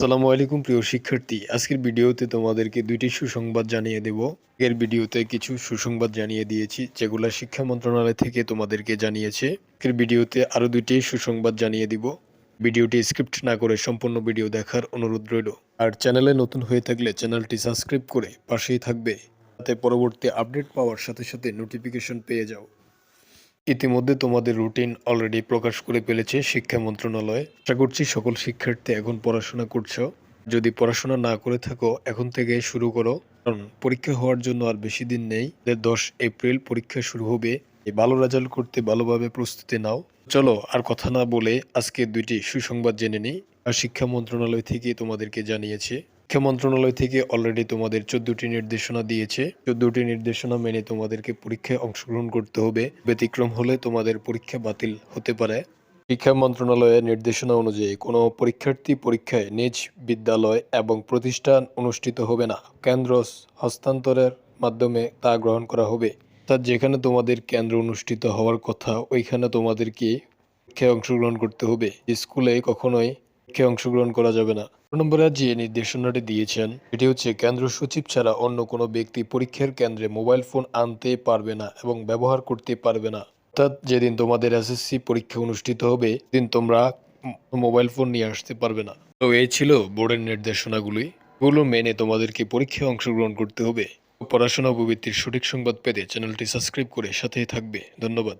আসসালামু আলাইকুম প্রিয় শিক্ষার্থী, আজকের ভিডিওতে তোমাদেরকে দুইটি সুসংবাদ জানিয়ে দেব। এর ভিডিওতে কিছু সুসংবাদ জানিয়ে দিয়েছি যেগুলো শিক্ষা মন্ত্রণালয় থেকে তোমাদেরকে জানিয়েছে। এর ভিডিওতে আরো দুইটি সুসংবাদ জানিয়ে দিব। ভিডিওটি স্ক্রিপ্ট না করে সম্পূর্ণ ভিডিও দেখার অনুরোধ রইল। আর চ্যানেলে নতুন হয়ে থাকলে চ্যানেলটি সাবস্ক্রাইব করে পাশেই থাকবে, যাতে পরবর্তী আপডেট পাওয়ার সাথে সাথে নোটিফিকেশন পেয়ে যাও। ইতিমধ্যে তোমাদের রুটিন অলরেডি প্রকাশ করে ফেলেছে শিক্ষা মন্ত্রণালয়। আশা করছি সকল শিক্ষার্থী এখন পড়াশোনা করছো। যদি পড়াশোনা না করে থাকো এখন থেকে শুরু করো, কারণ পরীক্ষা হওয়ার জন্য আর বেশি দিন নেই। 10 এপ্রিল পরীক্ষা শুরু হবে। এই ভালো রেজাল্ট করতে ভালোভাবে প্রস্তুতি নাও। চলো আর কথা না বলে আজকে দুইটি সুসংবাদ জেনে নিই। আর শিক্ষা মন্ত্রণালয় থেকে তোমাদেরকে জানিয়েছে, শিক্ষা মন্ত্রণালয় থেকে অলরেডি তোমাদের 14টি নির্দেশনা দিয়েছে। 14টি নির্দেশনা মেনে তোমাদেরকে পরীক্ষায় অংশগ্রহণ করতে হবে। ব্যতিক্রম হলে তোমাদের পরীক্ষা বাতিল হতে পারে। শিক্ষা মন্ত্রণালয়ের নির্দেশনা অনুযায়ী কোনো পরীক্ষার্থী পরীক্ষায় নিজ বিদ্যালয় এবং প্রতিষ্ঠান অনুষ্ঠিত হবে না। কেন্দ্র হস্তান্তরের মাধ্যমে তা গ্রহণ করা হবে। অর্থাৎ যেখানে তোমাদের কেন্দ্র অনুষ্ঠিত হওয়ার কথা ওইখানে তোমাদেরকে পরীক্ষায় অংশগ্রহণ করতে হবে। স্কুলে কখনোই পরীক্ষায় অংশগ্রহণ করা যাবে না। নম্বরে যে নির্দেশনাটি দিয়েছেন এটি হচ্ছে, কেন্দ্র সচিব ছাড়া অন্য কোনো ব্যক্তি পরীক্ষার কেন্দ্রে মোবাইল ফোন আনতে পারবে না এবং ব্যবহার করতে পারবে না। অর্থাৎ যেদিন তোমাদের এসএসসি পরীক্ষা অনুষ্ঠিত হবে দিন তোমরা মোবাইল ফোন নিয়ে আসতে পারবে না। তো এই ছিল বোর্ডের নির্দেশনাগুলি। এগুলো মেনে তোমাদেরকে পরীক্ষায় অংশগ্রহণ করতে হবে। পড়াশোনা উপবৃত্তির সঠিক সংবাদ পেতে চ্যানেলটি সাবস্ক্রাইব করে সাথেই থাকবে। ধন্যবাদ।